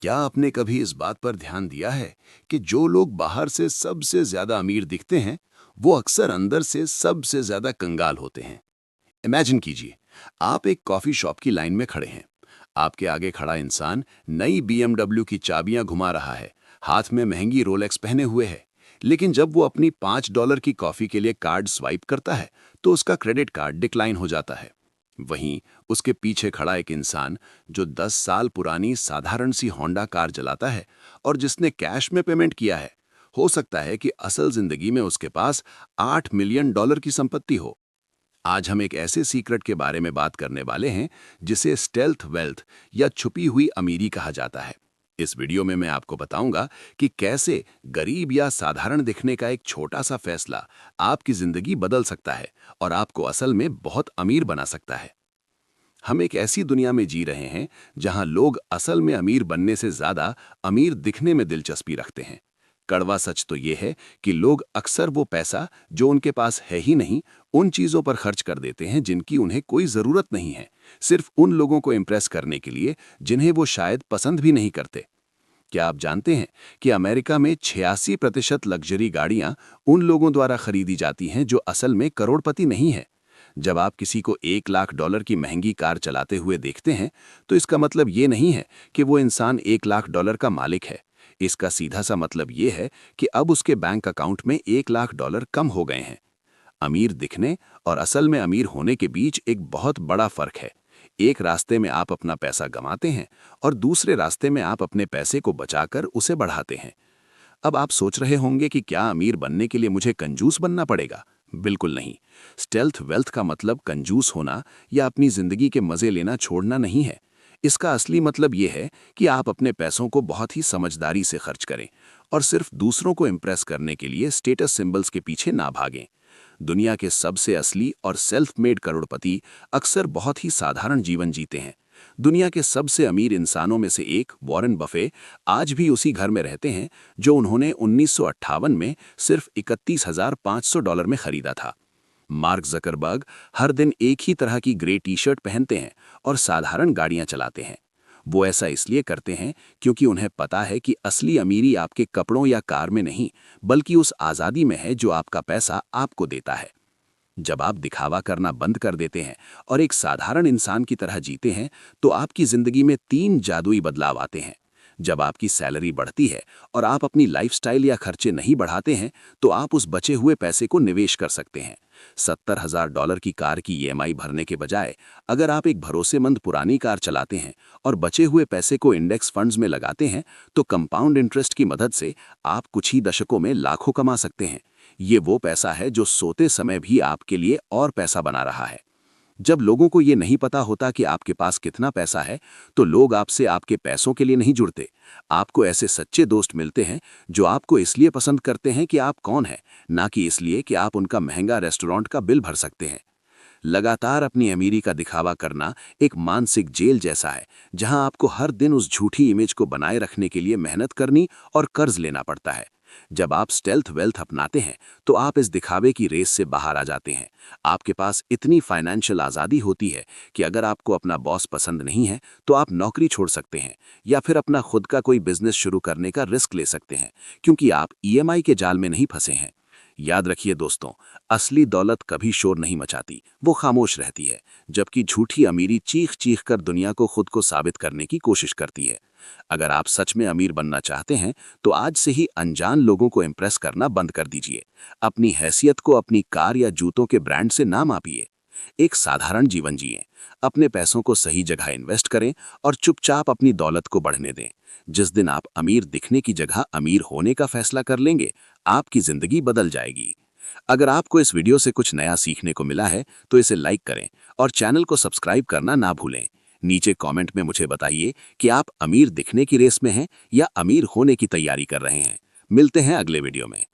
क्या आपने कभी इस बात पर ध्यान दिया है कि जो लोग बाहर से सबसे ज्यादा अमीर दिखते हैं, वो अक्सर अंदर से सबसे ज्यादा कंगाल होते हैं? इमेजिन कीजिए, आप एक कॉफी शॉप की लाइन में खड़े हैं। आपके आगे खड़ा इंसान नई BMW की चाबियां घुमा रहा है, हाथ में महंगी रोलेक्स पहने हुए है। लेकिन जब वो अपनी $5 की कॉफी के लिए कार्ड स्वाइप करता है, तो उसका क्रेडिट कार्ड डिक्लाइन हो जाता है। वहीं उसके पीछे खड़ा एक इंसान जो 10 साल पुरानी साधारण सी होंडा कार चलाता है और जिसने कैश में पेमेंट किया है, हो सकता है कि असल जिंदगी में उसके पास $8 मिलियन की संपत्ति हो। आज हम एक ऐसे सीक्रेट के बारे में बात करने वाले हैं जिसे स्टेल्थ वेल्थ या छुपी हुई अमीरी कहा जाता है। इस वीडियो में मैं आपको बताऊंगा कि कैसे गरीब या साधारण दिखने का एक छोटा सा फैसला आपकी जिंदगी बदल सकता है और आपको असल में बहुत अमीर बना सकता है। हम एक ऐसी दुनिया में जी रहे हैं जहां लोग असल में अमीर बनने से ज्यादा अमीर दिखने में दिलचस्पी रखते हैं। कड़वा सच तो ये है कि लोग अक्सर वो पैसा जो उनके पास है ही नहीं, उन चीजों पर खर्च कर देते हैं जिनकी उन्हें कोई जरूरत नहीं है, सिर्फ उन लोगों को इम्प्रेस करने के लिए जिन्हें वो शायद पसंद भी नहीं करते। क्या आप जानते हैं कि अमेरिका में 86% लग्जरी गाड़ियां उन लोगों द्वारा खरीदी जाती हैं जो असल में करोड़पति नहीं है? जब आप किसी को $1 लाख की महंगी कार चलाते हुए देखते हैं, तो इसका मतलब ये नहीं है कि वो इंसान $1 लाख का मालिक है। इसका सीधा सा मतलब ये है कि अब उसके बैंक अकाउंट में $1 लाख कम हो गए हैं। अमीर दिखने और असल में अमीर होने के बीच एक बहुत बड़ा फर्क है। एक रास्ते में आप अपना पैसा गंवाते हैं और दूसरे रास्ते में आप अपने पैसे को बचाकर उसे बढ़ाते हैं। अब आप सोच रहे होंगे कि क्या अमीर बनने के लिए मुझे कंजूस बनना पड़ेगा? बिल्कुल नहीं। स्टेल्थ वेल्थ का मतलब कंजूस होना या अपनी जिंदगी के मजे लेना छोड़ना नहीं है। इसका असली मतलब यह है कि आप अपने पैसों को बहुत ही समझदारी से खर्च करें और सिर्फ दूसरों को इम्प्रेस करने के लिए स्टेटस सिंबल्स के पीछे ना भागें। दुनिया के सबसे असली और सेल्फ मेड करोड़पति अक्सर बहुत ही साधारण जीवन जीते हैं। दुनिया के सबसे अमीर इंसानों में से एक वॉरेन बफे आज भी उसी घर में रहते हैं जो उन्होंने 1958 में सिर्फ $31,500 में खरीदा था। मार्क जकरबर्ग हर दिन एक ही तरह की ग्रे टी शर्ट पहनते हैं और साधारण गाड़ियां चलाते हैं। वो ऐसा इसलिए करते हैं क्योंकि उन्हें पता है कि असली अमीरी आपके कपड़ों या कार में नहीं, बल्कि उस आज़ादी में है जो आपका पैसा आपको देता है। जब आप दिखावा करना बंद कर देते हैं और एक साधारण इंसान की तरह जीते हैं, तो आपकी जिंदगी में 3 जादुई बदलाव आते हैं। जब आपकी सैलरी बढ़ती है और आप अपनी लाइफस्टाइल या खर्चे नहीं बढ़ाते हैं, तो आप उस बचे हुए पैसे को निवेश कर सकते हैं। $70,000 की कार की ईएमआई भरने के बजाय अगर आप एक भरोसेमंद पुरानी कार चलाते हैं और बचे हुए पैसे को इंडेक्स फंड्स में लगाते हैं, तो कंपाउंड इंटरेस्ट की मदद से आप कुछ ही दशकों में लाखों कमा सकते हैं। ये वो पैसा है जो सोते समय भी आपके लिए और पैसा बना रहा है। जब लोगों को ये नहीं पता होता कि आपके पास कितना पैसा है, तो लोग आपसे आपके पैसों के लिए नहीं जुड़ते। आपको ऐसे सच्चे दोस्त मिलते हैं जो आपको इसलिए पसंद करते हैं कि आप कौन हैं, ना कि इसलिए कि आप उनका महंगा रेस्टोरेंट का बिल भर सकते हैं। लगातार अपनी अमीरी का दिखावा करना एक मानसिक जेल जैसा है, जहां आपको हर दिन उस झूठी इमेज को बनाए रखने के लिए मेहनत करनी और कर्ज लेना पड़ता है। जब आप स्टेल्थ वेल्थ अपनाते हैं, तो आप इस दिखावे की रेस से बाहर आ जाते हैं। आपके पास इतनी फाइनेंशियल आज़ादी होती है कि अगर आपको अपना बॉस पसंद नहीं है, तो आप नौकरी छोड़ सकते हैं या फिर अपना खुद का कोई बिजनेस शुरू करने का रिस्क ले सकते हैं, क्योंकि आप ईएमआई के जाल में नहीं फंसे हैं। याद रखिए दोस्तों, असली दौलत कभी शोर नहीं मचाती, वो खामोश रहती है, जबकि झूठी अमीरी चीख चीख कर दुनिया को खुद को साबित करने की कोशिश करती है। अगर आप सच में अमीर बनना चाहते हैं, तो आज से ही अनजान लोगों को इम्प्रेस करना बंद कर दीजिए। अपनी हैसियत को अपनी कार या जूतों के ब्रांड से ना मापिए। एक साधारण जीवन जिएं, अपने पैसों को सही जगह इन्वेस्ट करें और चुपचाप अपनी दौलत को बढ़ने दें। जिस दिन आप अमीर दिखने की जगह अमीर होने का फैसला कर लेंगे, आपकी जिंदगी बदल जाएगी। अगर आपको इस वीडियो से कुछ नया सीखने को मिला है, तो इसे लाइक करें और चैनल को सब्सक्राइब करना ना भूलें। नीचे कमेंट में मुझे बताइए कि आप अमीर दिखने की रेस में हैं या अमीर होने की तैयारी कर रहे हैं। मिलते हैं अगले वीडियो में।